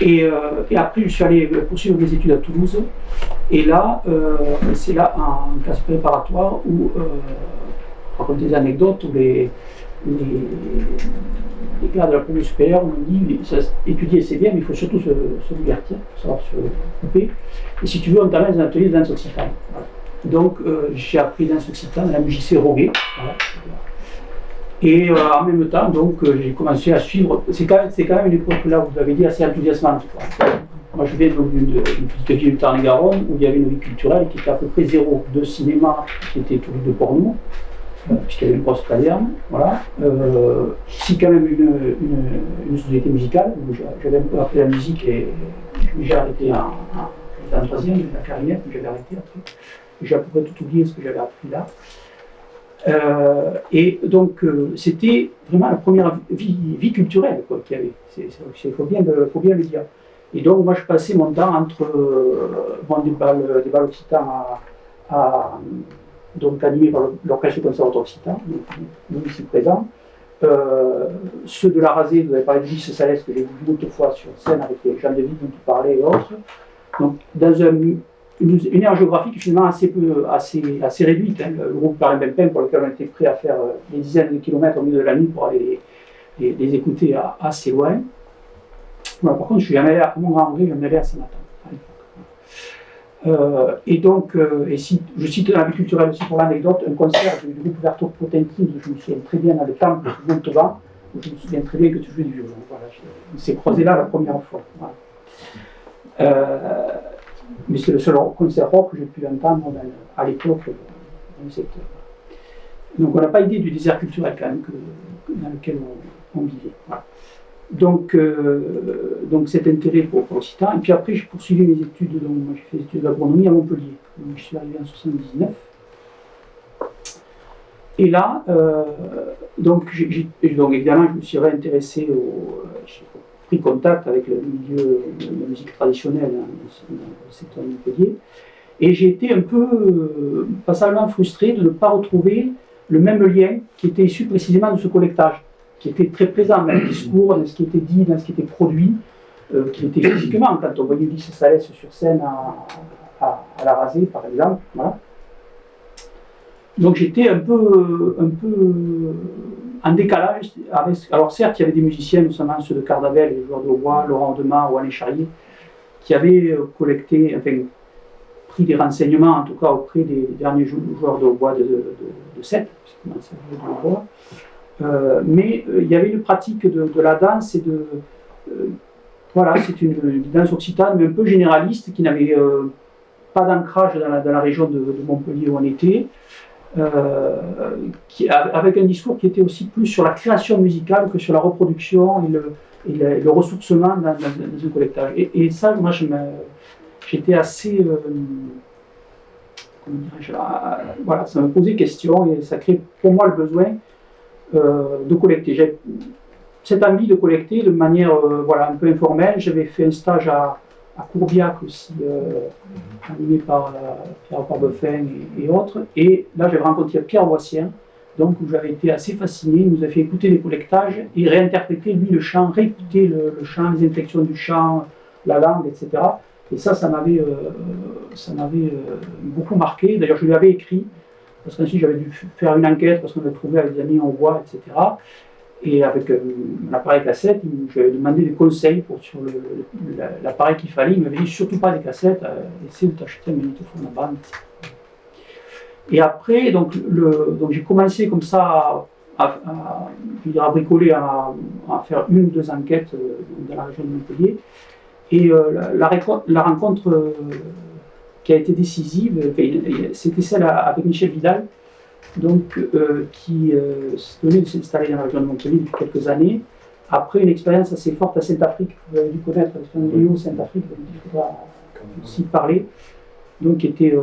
Et après, je suis allé poursuivre mes études à Toulouse. Et là, c'est là, en classe préparatoire, où, je raconte des anecdotes, où les gars de la promo supérieure m'ont dit étudier c'est bien, mais il faut surtout se divertir, savoir se couper. Et si tu veux, on t'amène dans un atelier de danse occitane. Voilà. Donc, j'ai appris danse occitane à la MJC Roguet. Voilà. Et en même temps, donc, j'ai commencé à suivre. C'est quand même une époque là, vous l'avez dit, assez enthousiasmante. Moi, je viens d'une petite ville du Tarn-et-Garonne où il y avait une vie culturelle qui était à peu près zéro. Deux cinémas qui étaient tous les deux porno, puisqu'il y avait une grosse caserne. Voilà. Ici, quand même, une société musicale où j'avais un peu appris la musique et j'ai arrêté en troisième, la clarinette, mais j'avais arrêté après. J'ai à peu près tout oublié ce que j'avais appris là. Et donc, c'était vraiment la première vie culturelle qu'il y avait. Il faut bien le dire. Et donc, moi, je passais mon temps entre des balles occitans donc animés par l'orchestre du conservatoire occitan, nous ici présents. Ceux de la Rasée, vous avez parlé de Lys Salès, que j'ai vu beaucoup de fois sur scène avec les Jean de Ville dont tu parlais et autres. Donc, dans une aire géographique finalement assez réduite. Hein. Le groupe Paris-Belpin, pour lequel on était prêt à faire des dizaines de kilomètres au milieu de la nuit pour aller les écouter assez loin. Voilà, par contre, je suis jamais allé à Montgrand-en-Brie, je suis jamais allé à Saint-Nathan. Et donc, je cite dans la vie culturelle aussi pour l'anecdote, un concert du groupe Verto Potenkin, je me souviens très bien, dans le temple de Montauban, où je me souviens très bien que tu jouais du violon. Voilà, on s'est croisés là la première fois. Voilà. Mais c'est le seul concert rock que j'ai pu entendre à l'époque dans le secteur. Donc on n'a pas idée du désert culturel quand même dans lequel on vivait. Voilà. Donc cet intérêt pour l'occitan. Et puis après j'ai poursuivi mes études, donc moi j'ai fait des études d'agronomie à Montpellier. Donc, je suis arrivé en 1979. Et là, donc évidemment je me suis réintéressé j'ai pris contact avec le milieu de la musique traditionnelle dans le secteur de Montpellier. Et j'ai été un peu passablement frustré de ne pas retrouver le même lien qui était issu précisément de ce collectage, qui était très présent dans le discours, dans ce qui était dit, dans ce qui était produit, qui était physiquement, quand on voyait Lys Salès sur scène à la Rasée, par exemple. Voilà. Donc j'étais un peu en décalage avec. Alors certes, il y avait des musiciens, notamment ceux de Cardabel, les joueurs de hautbois, Laurent Demar ou Alain Charrier, qui avaient collecté, enfin, pris des renseignements, en tout cas auprès des derniers joueurs de hautbois de Sète, puisqu'ils commençaient à jouer de hautbois. Mais il y avait une pratique de la danse et voilà, c'est une danse occitane, mais un peu généraliste, qui n'avait pas d'ancrage dans la région de Montpellier où on était. Avec un discours qui était aussi plus sur la création musicale que sur la reproduction et le ressourcement dans un collectage. Et ça, moi, j'étais assez... comment dirais-je, voilà, ça me posait question et ça crée pour moi le besoin de collecter. J'ai cette envie de collecter de manière voilà, un peu informelle. J'avais fait un stage à Courbiac aussi, animé par Pierre Corbeufin et autres. Et là, j'avais rencontré Pierre Boissien, donc où j'avais été assez fasciné. Il nous a fait écouter les collectages et réinterpréter, lui, le chant, réécouter le chant, les inflexions du chant, la langue, etc. Et ça m'avait beaucoup marqué. D'ailleurs, je lui avais écrit, parce qu'ensuite, j'avais dû faire une enquête, parce qu'on avait trouvé avec des amis en bois, etc. Et avec un appareil cassette, je lui avais demandé des conseils sur l'appareil qu'il fallait. Il m'avait dit surtout pas des cassettes, essaie de t'acheter un magnétophone à bande. Et après, donc j'ai commencé comme ça à bricoler, à faire une ou deux enquêtes dans la région de Montpellier. Et la rencontre qui a été décisive, c'était celle avec Michel Vidal, donc, qui venait de s'installer dans la région de Montpellier depuis quelques années, après une expérience assez forte à Saint-Afrique. Vous avez dû connaître l'expérience de Rio Saint-Afrique, il faudra aussi parler. Donc, qui était,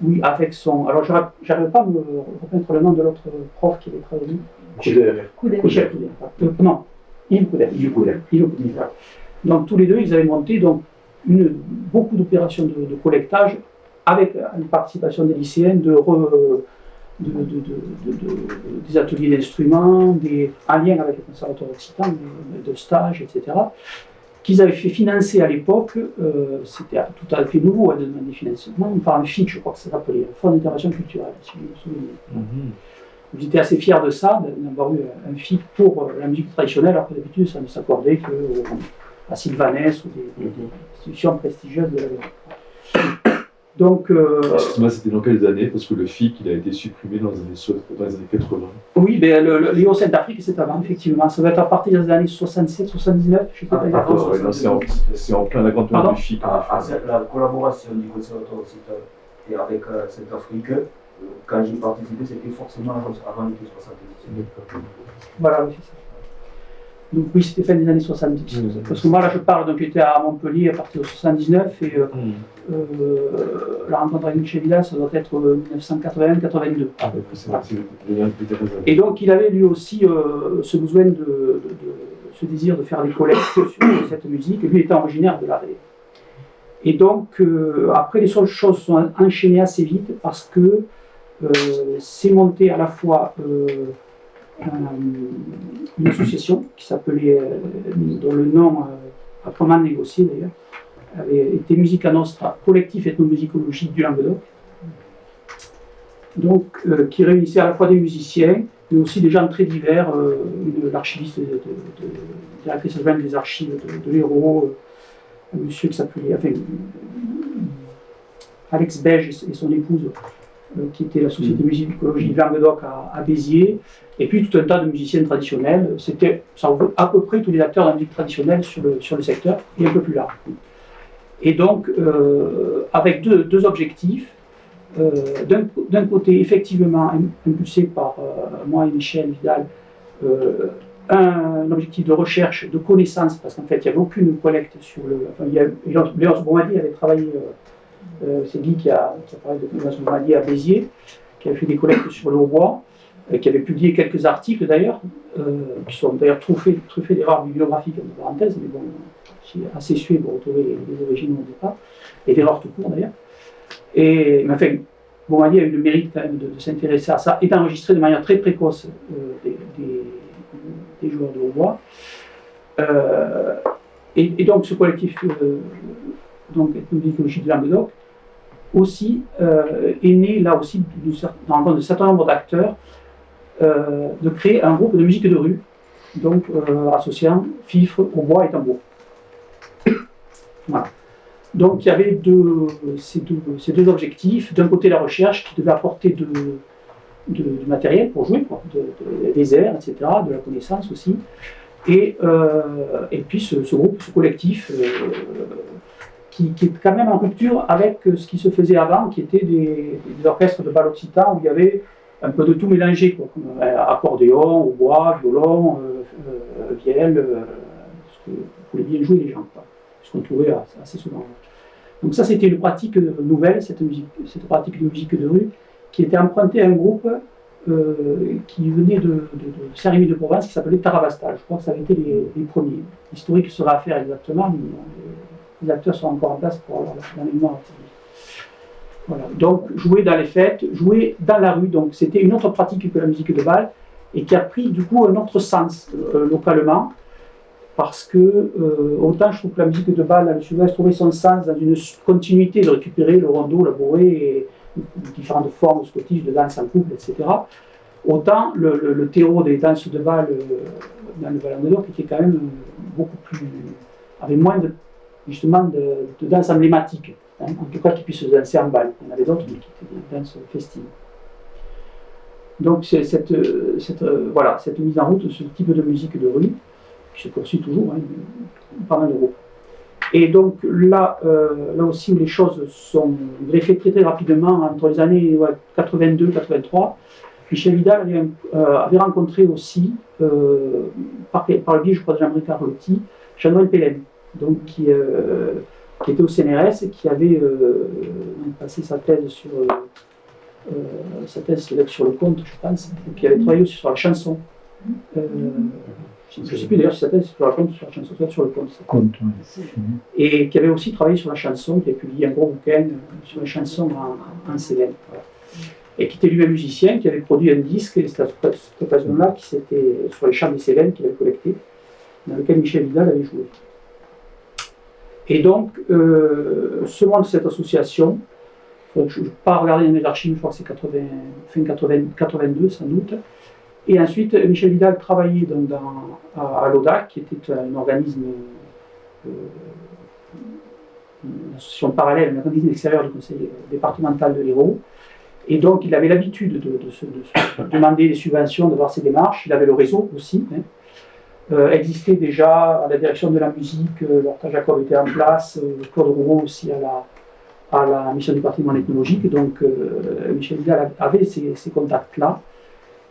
oui, avec son. Alors, j'arrive pas à me remettre le nom de l'autre prof qui avait travaillé. Couder. Non, Yves Couder. Donc, tous les deux, ils avaient monté beaucoup d'opérations de collectage avec une participation des lycéens, des ateliers d'instruments, en lien avec le conservatoire occitan, de stages, etc., qu'ils avaient fait financer à l'époque, c'était tout à fait nouveau, de demander financement, par un FIC, je crois que ça s'appelait, Fonds d'intervention culturelle, si je me souviens. Ils étaient assez fiers de ça, d'avoir eu un FIC pour la musique traditionnelle, alors que d'habitude ça ne s'accordait qu'à Sylvanès ou des institutions prestigieuses de la musique. Donc, excuse-moi, c'était dans quelles années? Parce que le FIC, il a été supprimé dans les années 80. Oui, ben, l'Éo Sainte-Afrique, c'est avant, effectivement. Ça va être à partir des années 67, 79, je ne sais pas exactement. C'est en plein l'agrandissement du FIC. La collaboration du conservatoire occitan et avec Sainte-Afrique, quand j'y participais, c'était forcément avant les 70. Voilà, oui, c'est ça. Donc oui, c'était fin des années 70. Parce que moi, là, je parle, donc j'étais à Montpellier à partir de 79, et la rencontre avec Michel Vidal, ça doit être 1981-82. Ah, et donc, il avait lui aussi ce besoin ce désir de faire des collectes sur cette musique. Lui était originaire de la Ré. Et donc, après, les choses sont enchaînées assez vite parce que c'est monté à la fois une association qui s'appelait, dont le nom a vraiment négocié d'ailleurs, avait été Musica Nostra, collectif ethnomusicologique du Languedoc, donc qui réunissait à la fois des musiciens, mais aussi des gens très divers, l'archiviste directrice adjointe des archives de l'Hérault, un monsieur qui s'appelait, Alex Beige et son épouse, qui était la Société musicologique du Languedoc à Béziers, et puis tout un tas de musiciens traditionnels. C'était à peu près tous les acteurs de la musique traditionnelle sur le secteur, et un peu plus large. Et donc, avec deux objectifs. D'un côté, effectivement, impulsé par moi et Michel Vidal, un objectif de recherche, de connaissance, parce qu'en fait, il n'y avait aucune collecte sur le... Léonce Bombardier avait travaillé... c'est Guy qui a parlé de Léonce Bombardier à Béziers, qui avait fait des collectes sur le hautbois, qui avait publié quelques articles d'ailleurs, qui sont d'ailleurs truffés d'erreurs bibliographiques, en parenthèse, mais bon, c'est assez sué pour retrouver les origines au départ, et d'erreurs tout court d'ailleurs. Mais enfin, Bombardier a eu le mérite quand même de s'intéresser à ça et d'enregistrer de manière très précoce des joueurs de hautbois. Et donc ce collectif ethnomusicologique du Languedoc aussi est né là aussi dans rencontre de certain nombre d'acteurs de créer un groupe de musique de rue, donc associant fifre, hautbois et tambour. Voilà. Donc il y avait ces deux objectifs. D'un côté la recherche qui devait apporter du matériel pour jouer, des airs, etc., de la connaissance aussi. Et puis ce groupe, ce collectif qui est quand même en rupture avec ce qui se faisait avant, qui étaient des orchestres de bal occitan où il y avait un peu de tout mélangé, quoi, comme accordéon, hautbois, violon, vielle, ce que voulaient bien jouer les gens, quoi, ce qu'on trouvait assez souvent. Donc ça, c'était une pratique nouvelle, cette pratique de musique de rue, qui était empruntée à un groupe qui venait de Saint-Rémy de Provence, qui s'appelait Taravastal. Je crois que ça avait été les premiers. L'historique sera à faire exactement, mais les acteurs sont encore en place pour avoir la mémoire. Voilà. Donc jouer dans les fêtes, jouer dans la rue, donc c'était une autre pratique que la musique de bal, et qui a pris du coup un autre sens localement. Parce que, autant je trouve que la musique de bal, le sud-ouest, trouvait son sens dans une continuité de récupérer le rondeau, la bourrée, et différentes formes scottish, de danse en couple, etc. Autant le terreau des danses de bal dans le Val-Languedoc était quand même beaucoup plus. Avait moins justement de danse emblématique, hein, en tout cas qui puisse se danser en bal. Il y en avait d'autres, mais qui étaient des danses festives. Donc, c'est cette mise en route, ce type de musique de rue, qui se poursuit toujours, hein, pas mal de groupes. Et donc là aussi où les choses sont greffées très très rapidement, entre les années 82-83, Michel Vidal avait rencontré aussi, par le biais, je crois, de Jean-Marie Carlotti, Jean-Noël Pélem, donc qui était au CNRS et qui avait passé sa thèse sur le conte, je pense, et qui avait travaillé aussi sur la chanson. Je ne sais plus d'ailleurs si ça s'appelle sur la chanson, sur le conte. Et qui avait aussi travaillé sur la chanson, qui a publié un gros bouquin sur la chanson en Célène. Voilà. Et qui était lui-même musicien, qui avait produit un disque, et c'était à cette occasion-là, qui c'était sur les chants des Célènes qu'il avait collecté, dans lequel Michel Vidal avait joué. Et donc, ce mois de cette association, je ne vais pas regarder dans les archives, je crois que c'est fin 82 sans doute. Et ensuite, Michel Vidal travaillait donc à l'ODAC, qui était un organisme, une association parallèle, un organisme extérieur du conseil départemental de l'Hérault. Et donc, il avait l'habitude de se demander des subventions, de voir ses démarches. Il avait le réseau aussi. Existait déjà à la direction de la musique, Lorta Jacob était en place, Claude Rouault aussi à la mission du patrimoine ethnologique. Donc, Michel Vidal avait ces contacts-là.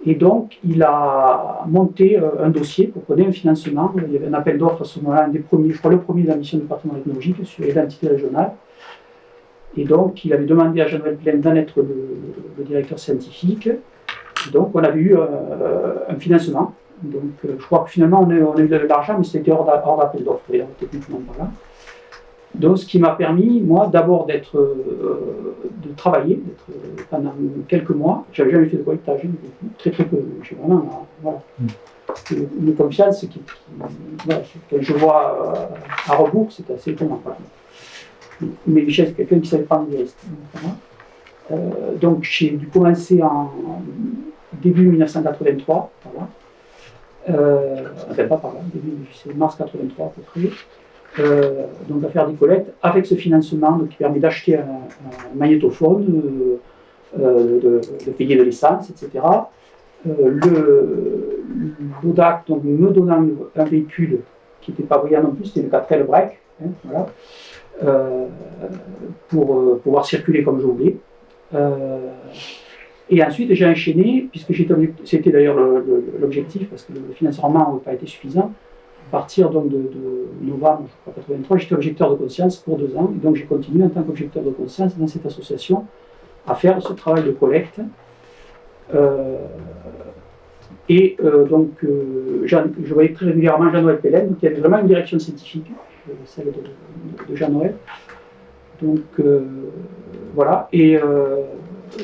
Et donc, il a monté un dossier pour donner un financement. Il y avait un appel d'offres à ce moment-là, un des premiers, je crois le premier de la mission du patrimoine ethnologique sur l'identité régionale. Et donc, il avait demandé à Jean-Noël Plaine d'en être le directeur scientifique. Et donc, on avait eu un financement. Donc, je crois que finalement, on a eu de l'argent, mais c'était hors d'appel d'offres, d'ailleurs, techniquement par là. Donc, ce qui m'a permis, moi, d'abord de travailler pendant quelques mois. Je n'avais jamais fait de collectage, très peu. J'ai vraiment, voilà, une confiance voilà, que je vois à rebours, c'est assez étonnant. Voilà. Mais Michel, c'est quelqu'un qui savait prendre des risques. Voilà. Donc, j'ai dû commencer en début 1983, voilà. Enfin, pas par là, c'est mars 83 à peu près. Donc à faire des collectes avec ce financement donc, qui permet d'acheter un magnétophone, de payer de l'essence, etc. L'ODAC donc, me donnant un véhicule qui n'était pas brillant non plus, c'était le 4L Break, hein, voilà, pour pouvoir circuler comme je voulais. Et ensuite, j'ai enchaîné, puisque c'était d'ailleurs l'objectif, parce que le financement n'a pas été suffisant. À partir donc, de novembre 1983, j'étais objecteur de conscience pour 2 ans. Et donc, j'ai continué en tant qu'objecteur de conscience dans cette association à faire ce travail de collecte. Donc, je voyais très régulièrement Jean-Noël Plaine, qui avait vraiment une direction scientifique, celle de Jean-Noël. Donc, voilà. Et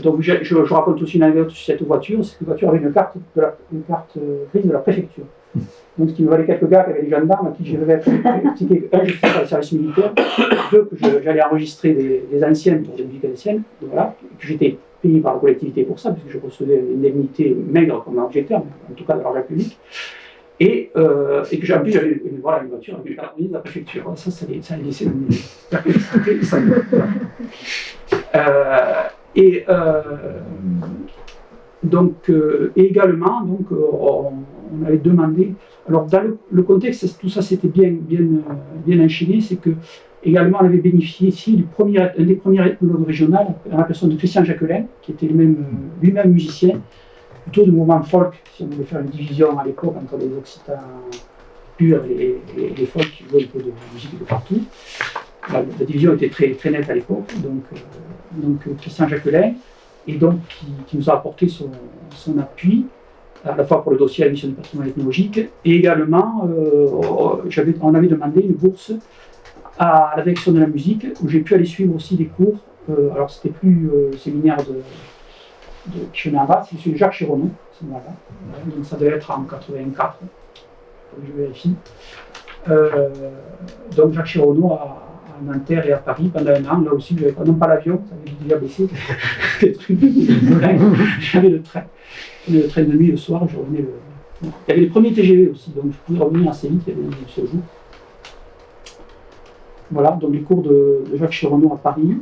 donc, je raconte aussi une anecdote sur cette voiture. Cette voiture avait une carte grise de la préfecture. Donc, ce qui me valait quelques gars qui avaient des gendarmes à qui je devais expliquer un, je faisais pas le service militaire, deux, que j'allais enregistrer des anciennes pour des musiques anciennes, voilà, que j'étais payé par la collectivité pour ça, puisque je recevais une indemnité maigre comme objecteur, mais en tout cas de l'argent public. Et que en plus j'avais une voiture avec une carte grise de la préfecture. Ça a laissé une perplexité. Donc, également, donc, on avait demandé. Alors, dans le contexte, tout ça s'était bien enchaîné, c'est que également on avait bénéficié ici un des premiers ethnologues régionaux, en la personne de Christian Jacquelin, qui était lui-même musicien, plutôt du mouvement folk, si on voulait faire une division à l'époque entre les Occitans purs et les folk qui jouaient un peu de musique de partout. La division était très, très nette à l'époque, donc Christian Jacquelin, et donc qui nous a apporté son appui, à la fois pour le dossier à la mission du patrimoine ethnologique, et également, on avait demandé une bourse à la direction de la musique, où j'ai pu aller suivre aussi des cours. Alors, c'était plus séminaire de Chemin-Bas, c'est celui de Jacques Chironneau, ce moment-là. Donc, ça devait être en 84, je vérifie. Donc, Jacques Chironneau à Nanterre et à Paris pendant 1 an. Là aussi, non pas l'avion, ça avait déjà baissé. J'avais le train. Le train de nuit le soir, je revenais Il y avait les premiers TGV aussi, donc je pouvais revenir assez vite, il y avait ce jour. Voilà, donc les cours de Jacques Chironneau à Paris.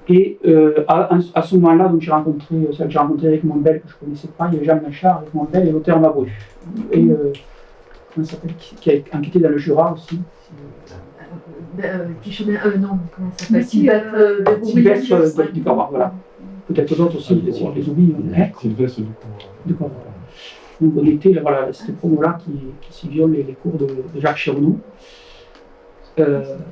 Et à ce moment-là, j'ai rencontré Eric Monbel, que je ne connaissais pas, il y avait Jean Machard, Eric Monbel et l'auteur Mabru. Et comment ça s'appelle, qui a enquêté dans le Jura aussi. Non, comment ça s'appelle Sylvestre du Corps, voilà. Peut-être d'autres aussi, si je les oublie. Sylvestre du Corps. Voilà. Donc on était, voilà, cette promo-là qui suivions les cours de Jacques Chironneau.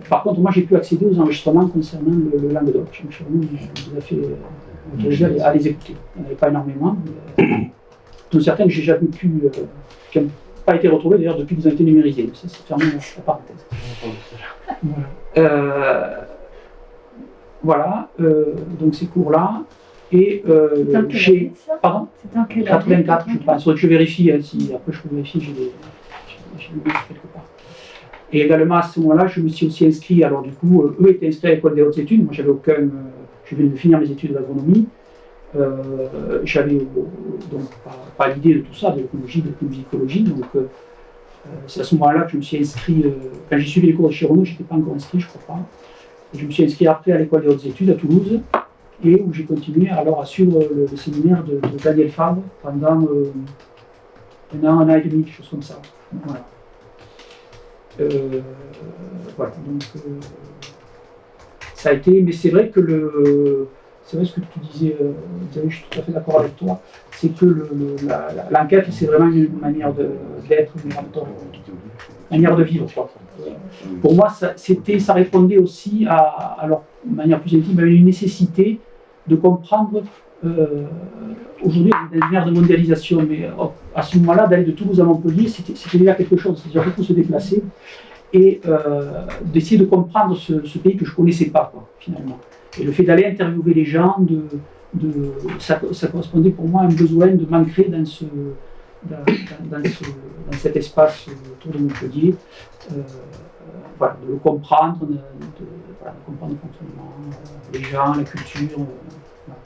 Par contre, moi j'ai pu accéder aux enregistrements concernant le Languedoc. Jacques Chironneau nous a fait autorisé à les écouter. Il n'y en avait pas énormément. Dont certains que j'ai jamais pu, qui n'ont pas été retrouvés d'ailleurs depuis qu'ils ont été numérisés. Ça, c'est fermé la parenthèse. Voilà, donc ces cours-là. Et j'ai. Pardon ? C'était en quelle année ? 84, je pense. Je vérifie, si après je peux vérifier, j'ai lu quelque part. Et également à ce moment-là, je me suis aussi inscrit, alors du coup, eux étaient inscrits à l'école des hautes études, moi j'avais aucun, je venais de finir mes études d'agronomie, j'avais donc pas l'idée de tout ça, de l'écologie, de la musicologie, donc c'est à ce moment-là que je me suis inscrit, quand j'ai suivi les cours de Chirono, je n'étais pas encore inscrit, je crois pas, et je me suis inscrit après à l'école des hautes études à Toulouse, et où j'ai continué alors à suivre le séminaire de Daniel Fabre pendant un an et demi, quelque chose comme ça. Voilà. Voilà, donc ça a été, mais c'est vrai que c'est vrai ce que tu disais, Xavier, je suis tout à fait d'accord avec toi, c'est que l'enquête, c'est vraiment une manière d'être, une manière de vivre, quoi. Pour moi, ça répondait aussi alors, de manière plus intime, à une nécessité de comprendre, aujourd'hui, dans une ère de mondialisation, mais à ce moment-là, d'aller de Toulouse à Montpellier, c'était déjà quelque chose, c'est-à-dire beaucoup se déplacer, et d'essayer de comprendre ce pays que je ne connaissais pas, quoi, finalement. Et le fait d'aller interviewer les gens, ça correspondait pour moi à un besoin de m'ancrer dans cet espace autour de Montpellier, voilà, de le comprendre, de comprendre le fonctionnement, les gens, la culture. Voilà.